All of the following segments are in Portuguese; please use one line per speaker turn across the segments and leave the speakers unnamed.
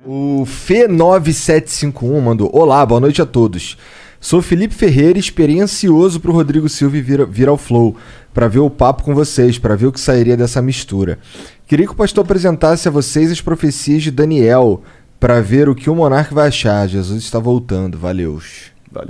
O Fê9751 mandou: Olá, boa noite a todos. Sou Felipe Ferreira, experiencioso pro Rodrigo Silva vir ao Flow, para ver o papo com vocês, para ver o que sairia dessa mistura. Queria que o pastor apresentasse a vocês as profecias de Daniel, para ver o que o monarca vai achar. Jesus está voltando, valeu.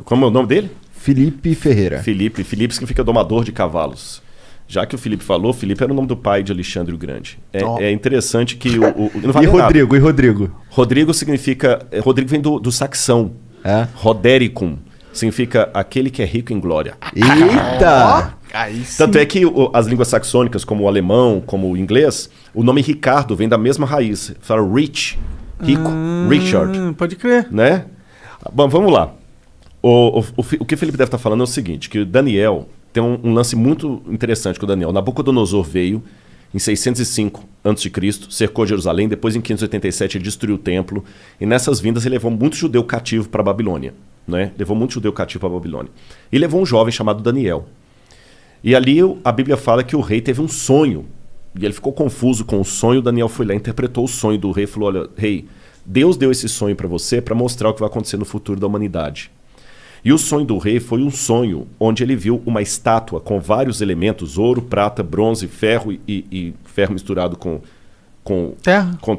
Como é o nome dele?
Felipe Ferreira.
Felipe significa domador de cavalos. Já que o Felipe falou, Felipe era o nome do pai de Alexandre o Grande. É interessante que não vale
Rodrigo,
nada.
e Rodrigo?
Rodrigo significa... Rodrigo vem do saxão.
É?
Rodericum. Significa aquele que é rico em glória.
Eita!
Tanto é que as línguas saxônicas, como o alemão, como o inglês, o nome Ricardo vem da mesma raiz. Fala rich, rico, Richard.
Pode crer.
Né? Bom, vamos lá. O que o Felipe deve estar falando é o seguinte, que o Daniel... Tem um lance muito interessante com o Daniel. Nabucodonosor veio em 605 a.C., cercou Jerusalém, depois em 587 ele destruiu o templo, e nessas vindas ele levou muito judeu cativo para a Babilônia. Né? Levou muito judeu cativo para a Babilônia. E levou um jovem chamado Daniel. E ali a Bíblia fala que o rei teve um sonho, e ele ficou confuso com o sonho. Daniel foi lá, interpretou o sonho do rei e falou: olha, rei, Deus deu esse sonho para você para mostrar o que vai acontecer no futuro da humanidade. E o sonho do rei foi um sonho onde ele viu uma estátua com vários elementos: ouro, prata, bronze, ferro e ferro misturado com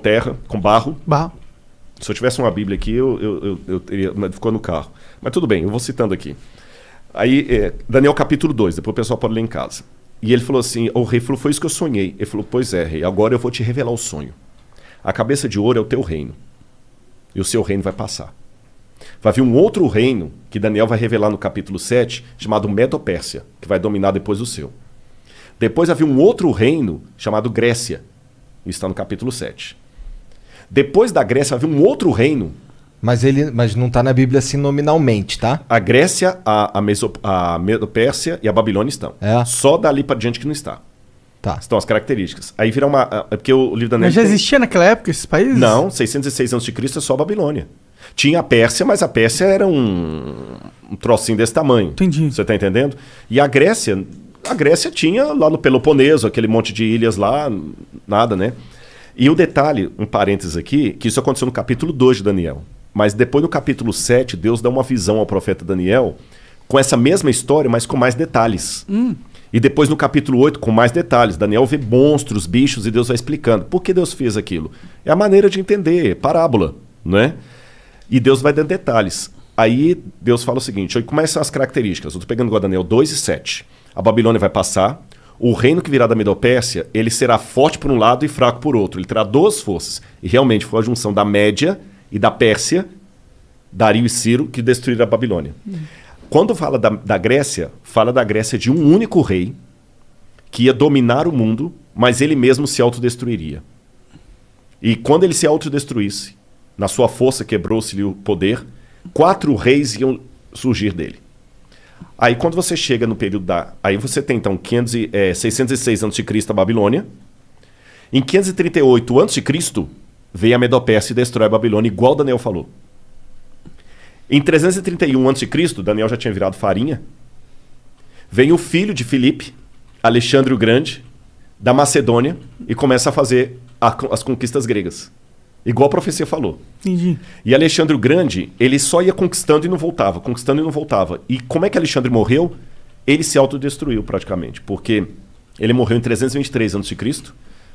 terra, com barro. Se eu tivesse uma Bíblia aqui, eu teria, mas ficou no carro. Mas tudo bem, eu vou citando aqui. Aí, Daniel capítulo 2, depois o pessoal pode ler em casa. E ele falou assim, o rei falou: foi isso que eu sonhei. Ele falou: pois é, rei, agora eu vou te revelar o sonho. A cabeça de ouro é o teu reino. E o seu reino vai passar. Vai vir um outro reino, que Daniel vai revelar no capítulo 7, chamado Medo-Pérsia, que vai dominar depois do seu. Depois vai vir um outro reino, chamado Grécia. Isso está no capítulo 7. Depois da Grécia vai vir um outro reino.
Mas não está na Bíblia assim nominalmente, tá?
A Grécia, a Medo-Pérsia e a Babilônia estão. Só dali para diante que não está.
Tá.
Estão as características. Aí vira uma... É porque o livro da Daniel...
Mas já existia naquela época esses países?
Não, 606 a.C. é só a Babilônia. Tinha a Pérsia, mas a Pérsia era um trocinho desse tamanho.
Entendi.
Você está entendendo? E a Grécia tinha lá no Peloponeso, aquele monte de ilhas lá, nada, né? E o detalhe, um parênteses aqui, que isso aconteceu no capítulo 2 de Daniel. Mas depois no capítulo 7, Deus dá uma visão ao profeta Daniel com essa mesma história, mas com mais detalhes. E depois no capítulo 8, com mais detalhes. Daniel vê monstros, bichos, e Deus vai explicando. Por que Deus fez aquilo? É a maneira de entender, parábola, não é? E Deus vai dando detalhes. Aí Deus fala o seguinte, começam as características. Eu estou pegando agora Daniel 2 e 7. A Babilônia vai passar. O reino que virá da Medo-Pérsia, ele será forte por um lado e fraco por outro. Ele terá duas forças. E realmente foi a junção da Média e da Pérsia, Dario e Ciro, que destruíram a Babilônia. Quando fala da Grécia, fala da Grécia de um único rei que ia dominar o mundo, mas ele mesmo se autodestruiria. E quando ele se autodestruísse, na sua força quebrou-se-lhe o poder, 4 reis iam surgir dele. Aí quando você chega no período da... Aí você tem então 606 a.C. a Babilônia. Em 538 a.C. veio a Medo-Pérsia e destrói a Babilônia, igual Daniel falou. Em 331 a.C., Daniel já tinha virado farinha. Vem o filho de Filipe, Alexandre o Grande, da Macedônia, e começa a fazer as conquistas gregas. Igual a profecia falou.
Entendi.
E Alexandre o Grande, ele só ia conquistando e não voltava, conquistando e não voltava. E como é que Alexandre morreu? Ele se autodestruiu praticamente, porque ele morreu em 323 a.C.,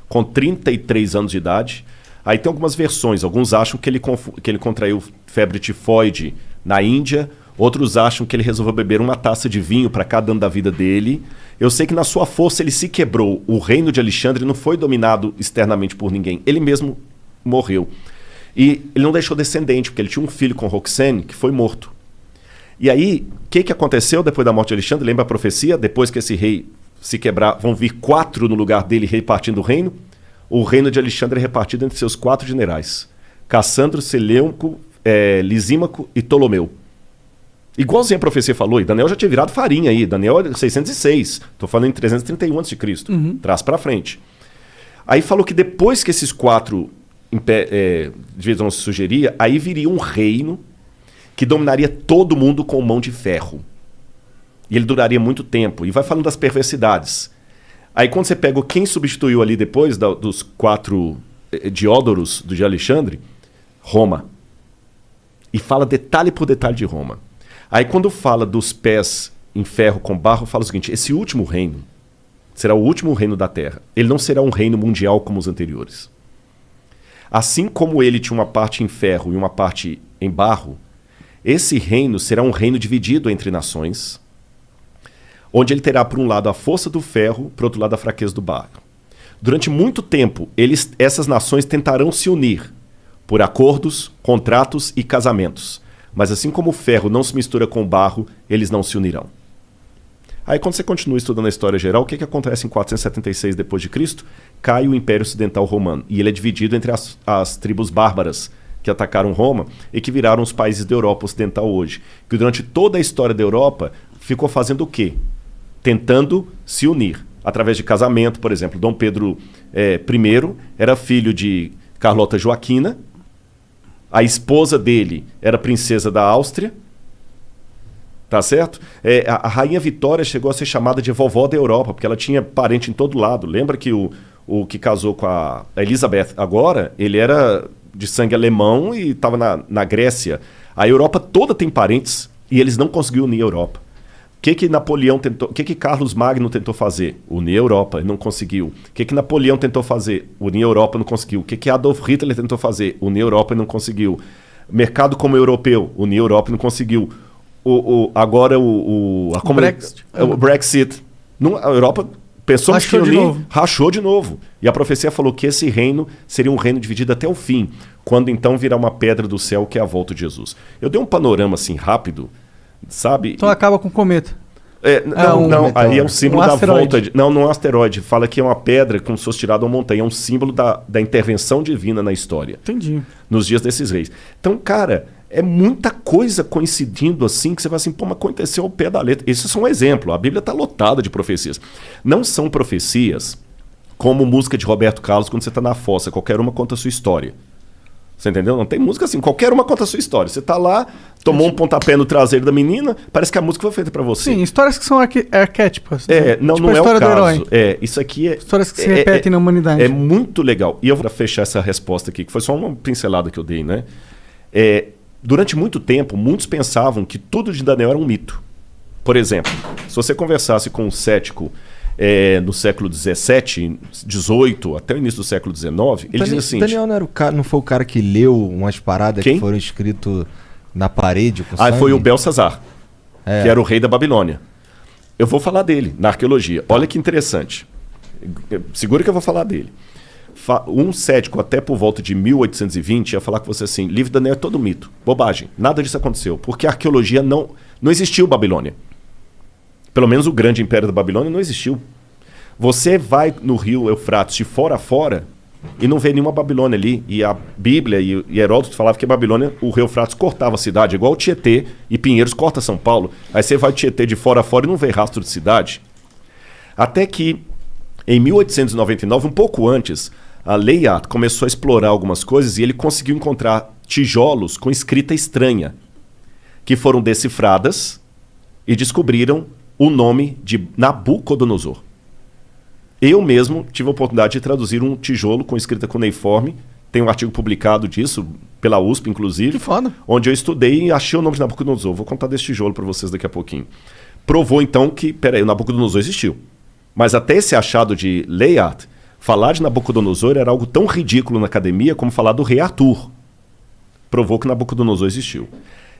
com 33 anos de idade. Aí tem algumas versões, alguns acham que ele contraiu febre tifoide na Índia, outros acham que ele resolveu beber uma taça de vinho para cada ano da vida dele. Eu sei que na sua força ele se quebrou. O reino de Alexandre não foi dominado externamente por ninguém, ele mesmo morreu. E ele não deixou descendente, porque ele tinha um filho com Roxane que foi morto. E aí, o que aconteceu depois da morte de Alexandre? Lembra a profecia? Depois que esse rei se quebrar, vão vir 4 no lugar dele repartindo o reino. O reino de Alexandre é repartido entre seus 4 generais: Cassandro, Seleuco, Lisímaco e Ptolomeu. Igualzinho a profecia falou, e Daniel já tinha virado farinha aí. Daniel é 606, estou falando em 331 a.C., traz para frente. Aí falou que depois que esses 4 divisões se sugeria, aí viria um reino que dominaria todo mundo com mão de ferro. E ele duraria muito tempo. E vai falando das perversidades. Aí quando você pega quem substituiu ali depois dos 4 Diódoros de Alexandre, Roma. E fala detalhe por detalhe de Roma. Aí quando fala dos pés em ferro com barro, fala o seguinte: esse último reino será o último reino da terra. Ele não será um reino mundial como os anteriores. Assim como ele tinha uma parte em ferro e uma parte em barro, esse reino será um reino dividido entre nações, onde ele terá, por um lado, a força do ferro, por outro lado, a fraqueza do barro. Durante muito tempo, essas nações tentarão se unir por acordos, contratos e casamentos. Mas assim como o ferro não se mistura com o barro, eles não se unirão. Aí quando você continua estudando a história geral, o que acontece em 476 d.C.? Cai o Império Ocidental Romano. E ele é dividido entre as tribos bárbaras que atacaram Roma e que viraram os países da Europa Ocidental hoje. Que durante toda a história da Europa ficou fazendo o quê? Tentando se unir. Através de casamento, por exemplo. Dom Pedro I era filho de Carlota Joaquina. A esposa dele era princesa da Áustria. Tá certo? A Rainha Vitória chegou a ser chamada de vovó da Europa, porque ela tinha parente em todo lado. Lembra que o que casou com a Elizabeth agora, ele era de sangue alemão e estava na Grécia. A Europa toda tem parentes e eles não conseguiram unir a Europa. O que Napoleão tentou? O que Carlos Magno tentou fazer? Unir a Europa, não conseguiu. O que Napoleão tentou fazer? Unir a Europa, não conseguiu. O que Adolf Hitler tentou fazer? Unir a Europa e não conseguiu. Mercado como europeu, unir a Europa e não conseguiu. Agora o Brexit. A Europa pensou que unir, rachou de novo. E a profecia falou que esse reino seria um reino dividido até o fim, quando então virá uma pedra do céu, que é a volta de Jesus. Eu dei um panorama assim rápido, sabe?
Então acaba com o cometa.
Não, aí é um símbolo da volta. Não é um asteroide. Fala que é uma pedra como se fosse tirada uma montanha. É um símbolo da intervenção divina na história.
Entendi.
Nos dias desses reis. Então, cara, é muita coisa coincidindo assim que você vai assim, pô, mas aconteceu ao pé da letra. Esse é só um exemplo. A Bíblia está lotada de profecias. Não são profecias como música de Roberto Carlos quando você está na fossa. Qualquer uma conta a sua história. Você entendeu? Não tem música assim. Qualquer uma conta a sua história. Você tá lá, tomou um pontapé no traseiro da menina, parece que a música foi feita para você.
Sim, histórias que são arquétipas.
Não,
tipo
não é o caso.
Do herói.
Isso aqui é...
Histórias que se repetem na humanidade.
É muito legal. E eu vou fechar essa resposta aqui, que foi só uma pincelada que eu dei, né? Durante muito tempo, muitos pensavam que tudo de Daniel era um mito. Por exemplo, se você conversasse com um cético no século XVII, XVIII, até o início do século XIX, ele dizia assim...
Daniel não foi o cara que leu umas paradas que foram escritas na parede com sangue?
Foi o Belsazar, que era o rei da Babilônia. Eu vou falar dele na arqueologia. Olha que interessante. Segura que eu vou falar dele. Um cético, até por volta de 1820, ia falar com você assim: livro de Daniel é todo mito, bobagem, nada disso aconteceu, porque a arqueologia não existiu Babilônia. Pelo menos o grande império da Babilônia não existiu. Você vai no rio Eufrates de fora a fora e não vê nenhuma Babilônia ali. E a Bíblia e Heródoto falavam que a Babilônia, o rio Eufrates cortava a cidade, igual o Tietê e Pinheiros corta São Paulo. Aí você vai Tietê de fora a fora e não vê rastro de cidade. Até que, em 1899, um pouco antes, a Layard começou a explorar algumas coisas e ele conseguiu encontrar tijolos com escrita estranha, que foram decifradas e descobriram o nome de Nabucodonosor. Eu mesmo tive a oportunidade de traduzir um tijolo com escrita cuneiforme. Tem um artigo publicado disso, pela USP, inclusive. Que foda. Onde eu estudei e achei o nome de Nabucodonosor. Vou contar desse tijolo para vocês daqui a pouquinho. Provou, então, que, o Nabucodonosor existiu. Mas até esse achado de Layard, falar de Nabucodonosor era algo tão ridículo na academia como falar do rei Arthur. Provou que Nabucodonosor existiu.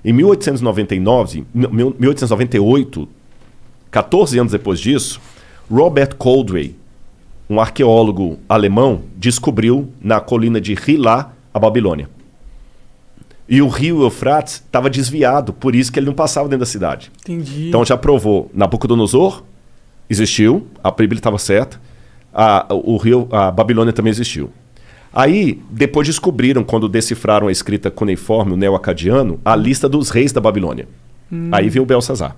Em 1898, 14 anos depois disso, Robert Coldray, um arqueólogo alemão, descobriu na colina de Hilá a Babilônia. E o rio Eufrates estava desviado, por isso que ele não passava dentro da cidade.
Entendi.
Então já provou, Nabucodonosor existiu, a Bíblia estava certa, a Babilônia também existiu. Aí, depois descobriram, quando decifraram a escrita cuneiforme, o neo-acadiano, a lista dos reis da Babilônia. Aí veio o Belsazar.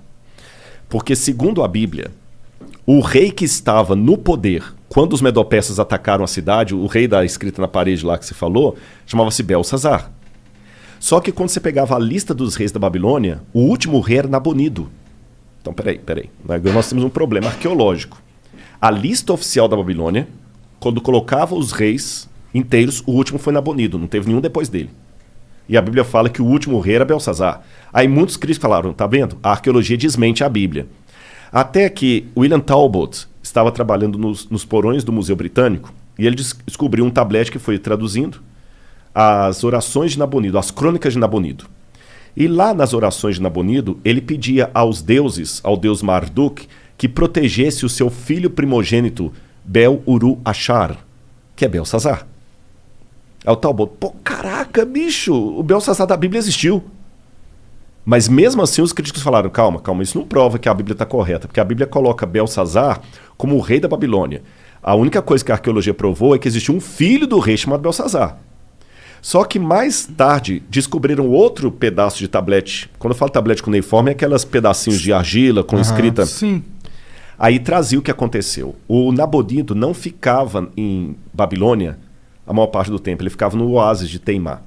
Porque, segundo a Bíblia, o rei que estava no poder quando os medo-persas atacaram a cidade, o rei da escrita na parede lá que você falou, chamava-se Belsazar. Só que quando você pegava a lista dos reis da Babilônia, o último rei era Nabonido. Então, peraí. Agora nós temos um problema arqueológico. A lista oficial da Babilônia, quando colocava os reis inteiros, o último foi Nabonido, não teve nenhum depois dele. E a Bíblia fala que o último rei era Belsazar. Aí muitos críticos falaram, tá vendo? A arqueologia desmente a Bíblia. Até que William Talbot estava trabalhando nos porões do Museu Britânico e ele descobriu um tablete que foi traduzindo as orações de Nabonido, as crônicas de Nabonido. E lá nas orações de Nabonido, ele pedia aos deuses, ao deus Marduk, que protegesse o seu filho primogênito, Bel-Uru-Achar, que é Belsazar. Aí o Talbot, pô, caraca, bicho, o Belsazar da Bíblia existiu. Mas mesmo assim os críticos falaram, calma, isso não prova que a Bíblia está correta, porque a Bíblia coloca Belsazar como o rei da Babilônia. A única coisa que a arqueologia provou é que existiu um filho do rei chamado Belsazar. Só que mais tarde descobriram outro pedaço de tablete. Quando eu falo tablete cuneiforme, é aquelas pedacinhos de argila com escrita.
Sim.
Aí trazia o que aconteceu. O Nabonido não ficava em Babilônia a maior parte do tempo, ele ficava no oásis de Teimá.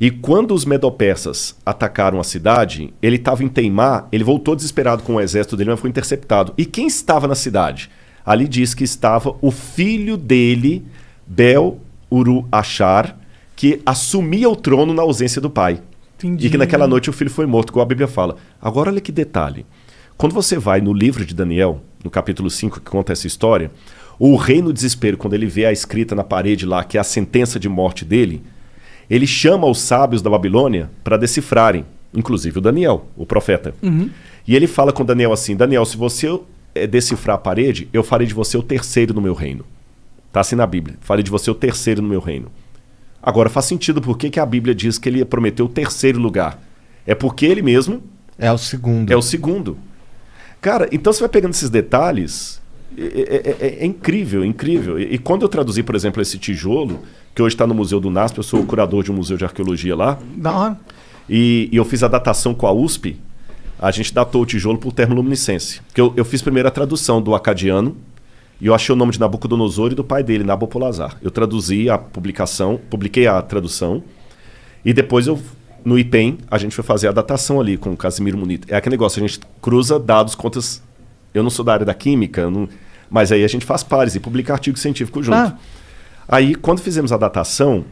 E quando os medo-persas atacaram a cidade, ele estava em Teimá, ele voltou desesperado com o exército dele, mas foi interceptado. E quem estava na cidade? Ali diz que estava o filho dele, Bel-Uru-Achar, que assumia o trono na ausência do pai.
Entendi.
E que naquela noite o filho foi morto, como a Bíblia fala. Agora olha que detalhe. Quando você vai no livro de Daniel, no capítulo 5, que conta essa história, o rei no desespero, quando ele vê a escrita na parede lá, que é a sentença de morte dele, ele chama os sábios da Babilônia para decifrarem, inclusive o Daniel, o profeta.
Uhum.
E ele fala com Daniel assim, Daniel, se você decifrar a parede, eu farei de você o terceiro no meu reino. Está assim na Bíblia, farei de você o terceiro no meu reino. Agora faz sentido por que a Bíblia diz que ele prometeu o terceiro lugar. É porque ele mesmo...
É o segundo.
É o segundo. Cara, então você vai pegando esses detalhes, é incrível, incrível. E quando eu traduzi, por exemplo, esse tijolo, que hoje está no Museu do NASP, eu sou o curador de um museu de arqueologia lá,
Da hora.
e eu fiz a datação com a USP, a gente datou o tijolo por termoluminescência. Eu fiz primeiro a tradução do acadiano, e eu achei o nome de Nabucodonosor e do pai dele, Nabopolassar. Eu traduzi a publicação, publiquei a tradução, e depois no IPEM, a gente foi fazer a datação ali com o Casimiro Munita. É aquele negócio, a gente cruza dados, contas... Eu não sou da área da química, mas aí a gente faz pares e publica artigo científico junto.
Ah.
Aí, quando fizemos a datação,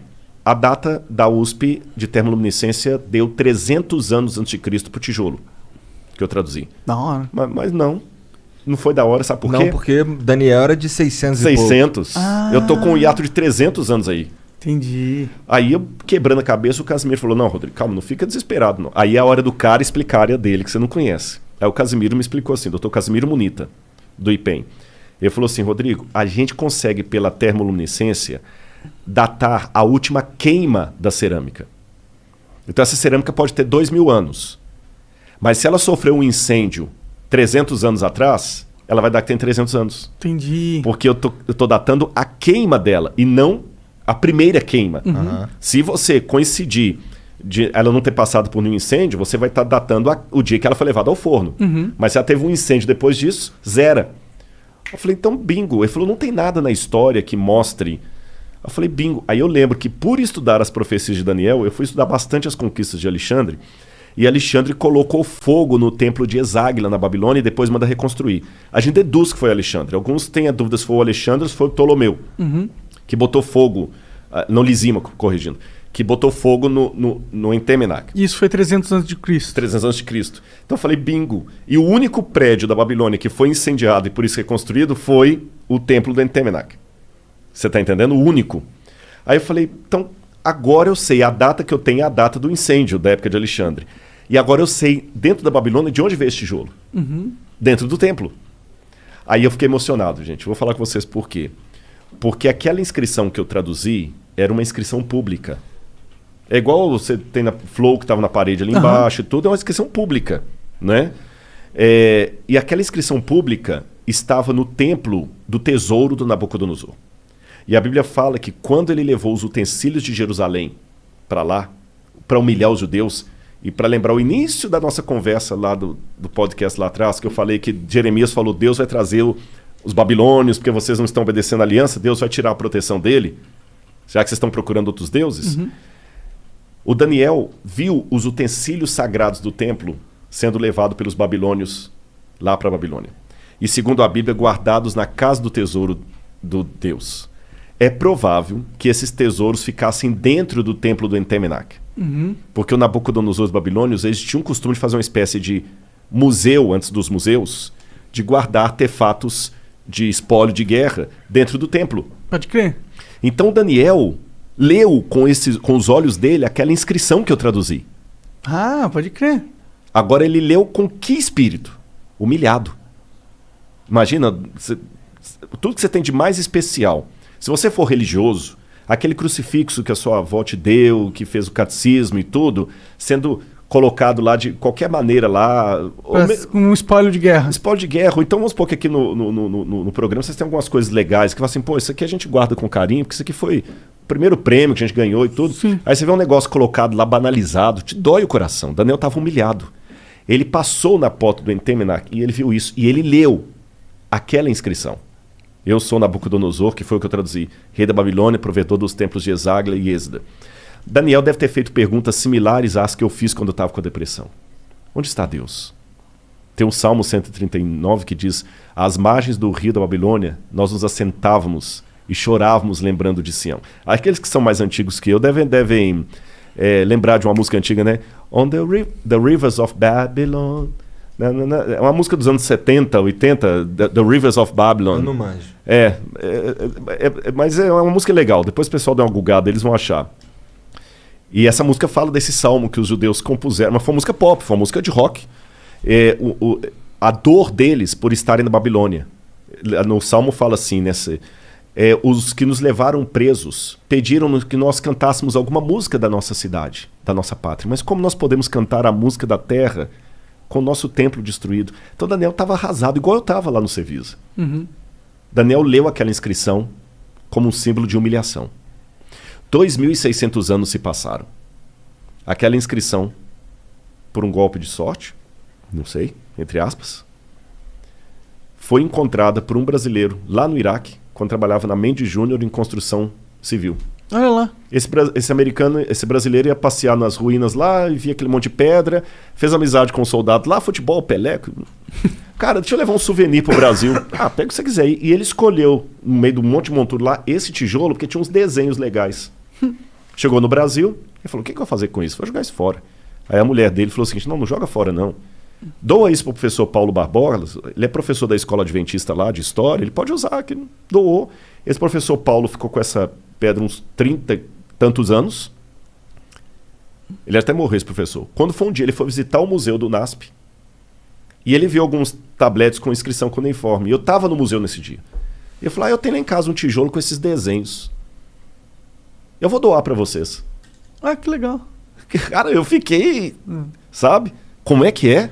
a data da USP de termoluminescência deu 300 anos antes de Cristo para o tijolo, que eu traduzi.
Da hora.
Mas não foi da hora, sabe por quê?
Não, porque Daniel era de 600 e pouco.
600.
Ah.
Eu tô com um hiato de 300 anos aí.
Entendi.
Aí eu, quebrando a cabeça, o Casimiro falou, não, Rodrigo, calma, não fica desesperado, não. Aí é a hora do cara explicar a área dele, que você não conhece. Aí o Casimiro me explicou assim, doutor Casimiro Munita, do IPEM. Ele falou assim, Rodrigo, a gente consegue, pela termoluminescência, datar a última queima da cerâmica. Então essa cerâmica pode ter 2.000 anos. Mas se ela sofreu um incêndio 300 anos atrás, ela vai dar que tem 300 anos.
Entendi.
Porque eu tô datando a queima dela e não a primeira queima.
Uhum.
Se você coincidir de ela não ter passado por nenhum incêndio, você vai estar datando o dia que ela foi levada ao forno.
Uhum.
Mas se ela teve um incêndio depois disso, zera. Eu falei, então bingo. Ele falou, não tem nada na história que mostre. Eu falei, bingo. Aí eu lembro que por estudar as profecias de Daniel, eu fui estudar bastante as conquistas de Alexandre, e Alexandre colocou fogo no templo de Eságuila, na Babilônia, e depois manda reconstruir. A gente deduz que foi Alexandre. Alguns têm a dúvida se foi o Alexandre ou se foi o Ptolomeu, que botou fogo, não Lisímaco, corrigindo, que botou fogo no Entemenac.
Isso foi 300 anos de Cristo.
300 anos de Cristo. Então eu falei, bingo. E o único prédio da Babilônia que foi incendiado e por isso reconstruído foi o templo do Entemenac. Você está entendendo? O único. Aí eu falei, então agora eu sei, a data que eu tenho é a data do incêndio da época de Alexandre. E agora eu sei, dentro da Babilônia, de onde veio esse tijolo. Dentro do templo. Aí eu fiquei emocionado, gente. Vou falar com vocês por quê. Porque aquela inscrição que eu traduzi era uma inscrição pública. É igual você tem na Flow que estava na parede ali embaixo e tudo, é uma inscrição pública, né? E aquela inscrição pública estava no templo do tesouro do Nabucodonosor. E a Bíblia fala que quando ele levou os utensílios de Jerusalém para lá, para humilhar os judeus, e para lembrar o início da nossa conversa lá do podcast lá atrás, que eu falei que Jeremias falou, Deus vai trazer os babilônios, porque vocês não estão obedecendo a aliança, Deus vai tirar a proteção dele, já que vocês estão procurando outros deuses. O Daniel viu os utensílios sagrados do templo sendo levados pelos babilônios lá para a Babilônia. E segundo a Bíblia, guardados na casa do tesouro do Deus. É provável que esses tesouros ficassem dentro do templo do Entemenach. Porque o Nabucodonosor e os babilônios, eles tinham o costume de fazer uma espécie de museu, antes dos museus, de guardar artefatos de espólio de guerra dentro do templo.
Pode crer.
Então Daniel leu com os olhos dele aquela inscrição que eu traduzi.
Ah, pode crer.
Agora ele leu com que espírito? Humilhado. Imagina, tudo que você tem de mais especial. Se você for religioso, aquele crucifixo que a sua avó te deu, que fez o catecismo e tudo, sendo colocado lá de qualquer maneira lá...
Com um espólio de guerra.
Espólio de guerra. Ou então vamos supor que aqui no programa vocês têm algumas coisas legais, que falam assim, pô, isso aqui a gente guarda com carinho, porque isso aqui foi o primeiro prêmio que a gente ganhou e tudo.
Sim.
Aí você vê um negócio colocado lá, banalizado, te dói o coração. Daniel estava humilhado. Ele passou na porta do Entemenach e ele viu isso. E ele leu aquela inscrição. Eu sou Nabucodonosor, que foi o que eu traduzi. Rei da Babilônia, provedor dos templos de Esagla e Êxodo. Daniel deve ter feito perguntas similares às que eu fiz quando eu estava com a depressão. Onde está Deus? Tem um Salmo 139 que diz: às margens do rio da Babilônia, nós nos assentávamos e chorávamos lembrando de Sião. Aqueles que são mais antigos que eu devem lembrar de uma música antiga, né? On the rivers of Babylon. É uma música dos anos 70, 80, The Rivers of Babylon.
Eu não manjo.
Mas é uma música legal. Depois o pessoal dá uma googada, eles vão achar. E essa música fala desse salmo que os judeus compuseram. Mas foi uma música pop, foi uma música de rock. A dor deles por estarem na Babilônia. No salmo fala assim, os que nos levaram presos pediram que nós cantássemos alguma música da nossa cidade, da nossa pátria. Mas como nós podemos cantar a música da terra com o nosso templo destruído? Então Daniel estava arrasado, igual eu estava lá no Cevisa. Daniel leu aquela inscrição como um símbolo de humilhação. 2.600 anos se passaram. Aquela inscrição, por um golpe de sorte, não sei, entre aspas, foi encontrada por um brasileiro lá no Iraque, quando trabalhava na Mendes Júnior em construção civil.
Olha lá.
Esse brasileiro ia passear nas ruínas lá e via aquele monte de pedra, fez amizade com um soldado lá, futebol, Pelé. Cara, deixa eu levar um souvenir pro Brasil. Pega o que você quiser. E ele escolheu, no meio do monte de montura lá, esse tijolo, porque tinha uns desenhos legais. Chegou no Brasil e falou: o que eu vou fazer com isso? Vou jogar isso fora. Aí a mulher dele falou o seguinte: não joga fora não. Doa isso pro professor Paulo Barbosa, ele é professor da escola adventista lá, de história, ele pode usar, que doou. Esse professor Paulo ficou com essa pedra uns 30 e tantos anos. Ele até morreu, esse professor. Quando foi um dia, ele foi visitar o museu do NASP e ele viu alguns tabletes com inscrição cuneiforme. E eu estava no museu nesse dia. E eu falei: eu tenho lá em casa um tijolo com esses desenhos. Eu vou doar para vocês.
Que legal.
Cara, eu fiquei, sabe? Como é que é?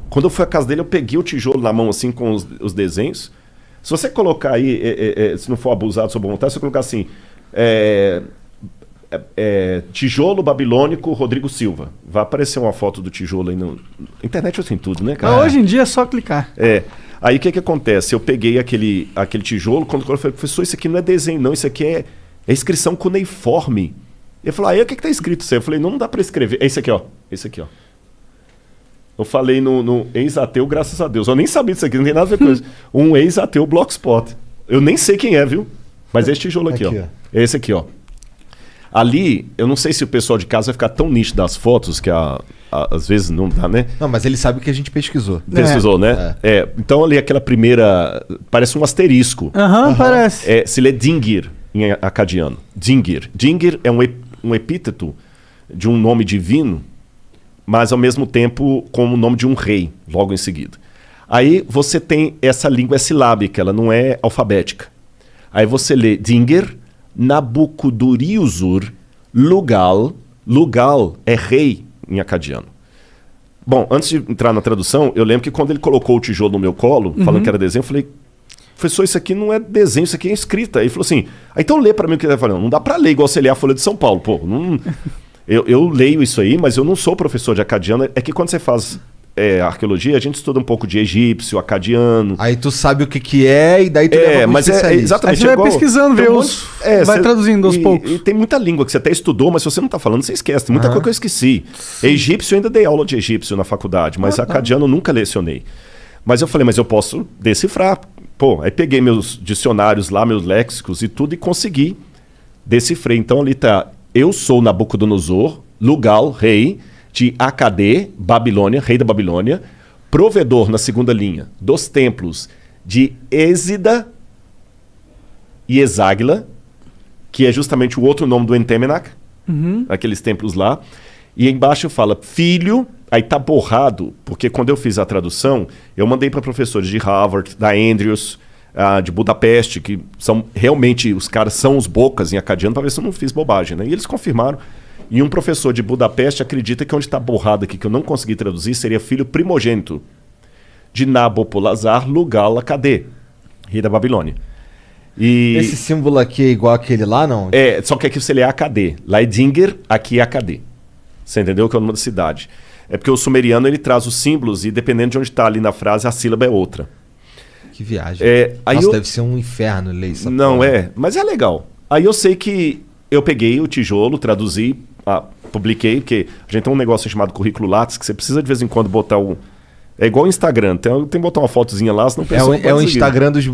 Quando eu fui à casa dele, eu peguei o tijolo na mão assim com os desenhos. Se você colocar aí, se não for abusado sobre vontade, se você colocar assim, tijolo babilônico Rodrigo Silva, vai aparecer uma foto do tijolo aí na internet, assim, tudo, né, cara?
Hoje em dia é só clicar.
Aí o que acontece? Eu peguei aquele tijolo, quando eu falei: professor, isso aqui não é desenho não, isso aqui é inscrição cuneiforme. Ele falou: aí o que tá escrito isso aí? Eu falei: não dá para escrever. É esse aqui, ó. Esse aqui, ó. Eu falei no ex-ateu, graças a Deus. Eu nem sabia disso aqui, não tem nada a ver com isso. Um ex-ateu Blogspot. Eu nem sei quem é, viu? Mas é esse tijolo aqui, ó. É esse aqui, ó. Ali, eu não sei se o pessoal de casa vai ficar tão nítido das fotos, que às vezes não dá, né?
Não, mas ele sabe que a gente pesquisou.
Pesquisou, né? Então ali aquela primeira... Parece um asterisco.
Parece.
Se lê Dingir em acadiano. Dingir. Dingir é um epíteto de um nome divino, mas ao mesmo tempo como o nome de um rei, logo em seguida. Aí você tem essa língua silábica, ela não é alfabética. Aí você lê Dingir, Nabucodonosor, Lugal. Lugal é rei em acadiano. Bom, antes de entrar na tradução, eu lembro que quando ele colocou o tijolo no meu colo, falando que era desenho, eu falei: professor, isso aqui não é desenho, isso aqui é escrita. Aí ele falou assim: então lê para mim o que ele está falando. Não dá para ler igual você lê a Folha de São Paulo. Pô, não... eu leio isso aí, mas eu não sou professor de acadiano. É que quando você faz arqueologia, a gente estuda um pouco de egípcio, acadiano. Aí
tu sabe o que é e daí tu leva
mas exatamente.
Aí você vai pesquisando, vê vai traduzindo aos poucos.
E tem muita língua que você até estudou, mas se você não está falando, você esquece. Tem muita coisa que eu esqueci. Egípcio, eu ainda dei aula de egípcio na faculdade, mas acadiano eu nunca lecionei. Mas eu falei: mas eu posso decifrar, Pô, aí peguei meus dicionários lá, meus léxicos e tudo, e consegui decifrar. Então ali tá, eu sou Nabucodonosor, Lugal, rei de Acadê, Babilônia, rei da Babilônia, provedor na segunda linha dos templos de Êxida e Exáguila, que é justamente o outro nome do Entemenac, aqueles templos lá. E embaixo fala filho, aí tá borrado, porque quando eu fiz a tradução, eu mandei para professores de Harvard, da Andrews, de Budapeste, que são realmente, os caras são os bocas em acadiano, para ver se eu não fiz bobagem, né? E eles confirmaram. E um professor de Budapeste acredita que onde está borrado aqui, que eu não consegui traduzir, seria filho primogênito de Nabopolassar Lugal Acadê, rei da Babilônia. E
esse símbolo aqui é igual aquele lá, não?
É, só que aqui você lê Acadê. Lá é Dinger, aqui é Acadê. Você entendeu? Que é o nome da cidade. É porque o sumeriano ele traz os símbolos e dependendo de onde está ali na frase, a sílaba é outra.
Que viagem. Nossa, deve ser um inferno ler isso.
Não porra. Mas é legal. Aí eu sei que eu peguei o tijolo, traduzi, publiquei, porque a gente tem um negócio chamado currículo Lattes, que você precisa de vez em quando botar o... É igual o Instagram, tem que botar uma fotozinha lá, senão o pessoal
é o Instagram dos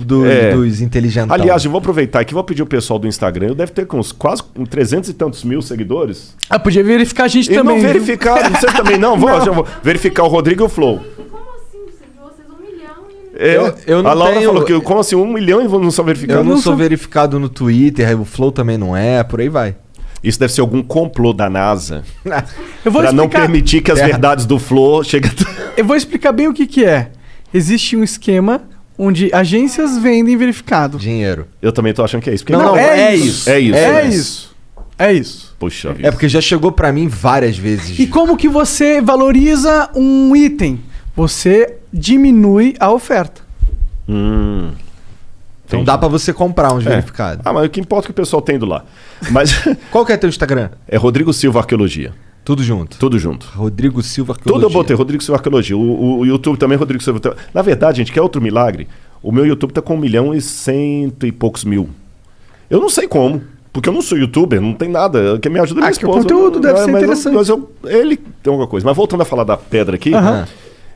inteligentes.
Aliás, eu vou aproveitar aqui, vou pedir o pessoal do Instagram, eu deve ter com uns quase 300 e tantos mil seguidores.
Podia verificar a gente
e
também.
Não verificar, vocês também não? Eu vou verificar o Rodrigo e o Flow.
Como assim? Você viu vocês 1 milhão e...
Eu não
a Laura
tenho...
falou que como assim 1 milhão e não sou verificado?
Eu não sou verificado no Twitter, aí o Flow também não é, por aí vai.
Isso deve ser algum complô da NASA.
Eu vou
pra não permitir que as verdades do Flow cheguem...
Eu vou explicar bem o que é. Existe um esquema onde agências vendem verificado.
Dinheiro.
Eu também tô achando que é isso.
Não, é isso.
É isso.
Puxa vida.
É porque já chegou pra mim várias vezes.
E como que você valoriza um item? Você diminui a oferta.
Então dá pra você comprar uns verificados.
Mas o que importa é que o pessoal tem do lá. Mas
qual que é teu Instagram?
É Rodrigo Silva Arqueologia.
Tudo junto?
Tudo junto.
Rodrigo Silva Arqueologia.
Tudo eu botei, Rodrigo Silva Arqueologia. O YouTube também, Rodrigo Silva. Na verdade, gente, quer outro milagre? O meu YouTube tá com 1 milhão e 100 e poucos mil. Eu não sei como, porque eu não sou youtuber, não tem nada. Quem me ajuda é minha esposa.
O conteúdo deve ser interessante.
Ele tem alguma coisa. Mas voltando a falar da pedra aqui,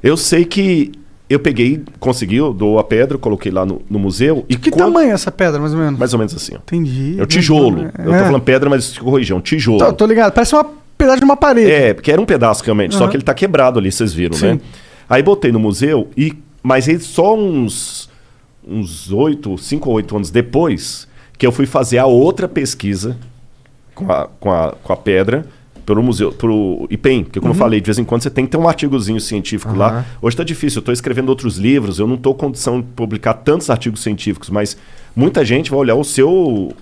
eu sei que eu peguei, consegui, eu dou a pedra, coloquei lá no museu. E
que tamanho é essa pedra, mais ou menos?
Mais ou menos assim, ó.
Entendi.
É o tijolo. Eu tô falando pedra, mas corrigi, é um tijolo.
Tô ligado, parece um pedaço de uma parede.
É, porque era um pedaço realmente, só que ele tá quebrado ali, vocês viram, né? Aí botei no museu, mas aí só uns 5 ou 8 anos depois, que eu fui fazer a outra pesquisa com a pedra, pelo museu, pro IPEM, porque como eu falei, de vez em quando você tem que ter um artigozinho científico lá. Hoje tá difícil, eu tô escrevendo outros livros, eu não tô com condição de publicar tantos artigos científicos, mas muita gente vai olhar o seu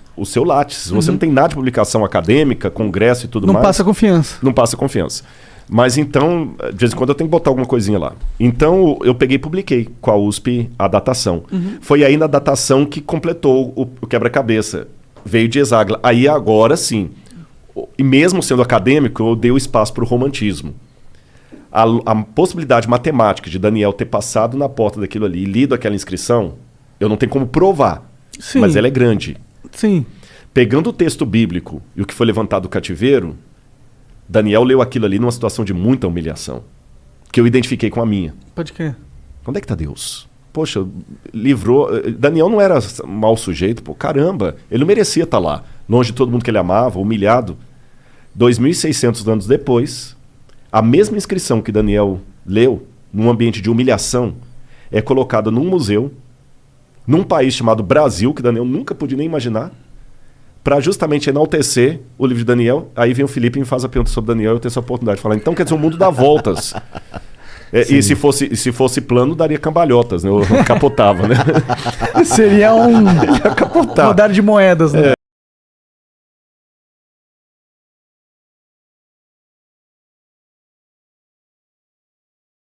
Lattes. Se você não tem nada de publicação acadêmica, congresso e tudo mais...
Não passa confiança.
Não passa confiança. Mas então, de vez em quando eu tenho que botar alguma coisinha lá. Então eu peguei e publiquei com a USP a datação. Foi aí na datação que completou o quebra-cabeça. Veio de Exáguila. Aí agora sim... E mesmo sendo acadêmico, eu dei o espaço para o romantismo. A possibilidade matemática de Daniel ter passado na porta daquilo ali e lido aquela inscrição, eu não tenho como provar, mas ela é grande.
Sim.
Pegando o texto bíblico e o que foi levantado do cativeiro, Daniel leu aquilo ali numa situação de muita humilhação, que eu identifiquei com a minha.
Pode crer.
Onde é que está Deus? Poxa, livrou... Daniel não era mau sujeito, pô, caramba, ele não merecia estar lá, longe de todo mundo que ele amava, humilhado. 2.600 anos depois, a mesma inscrição que Daniel leu, num ambiente de humilhação, é colocada num museu, num país chamado Brasil, que Daniel nunca podia nem imaginar, para justamente enaltecer o livro de Daniel. Aí vem o Felipe e me faz a pergunta sobre Daniel, eu tenho essa oportunidade de falar. Então, quer dizer, o mundo dá voltas. E se fosse plano, daria cambalhotas, né? Eu capotava, né?
Seria um rodar de moedas, né?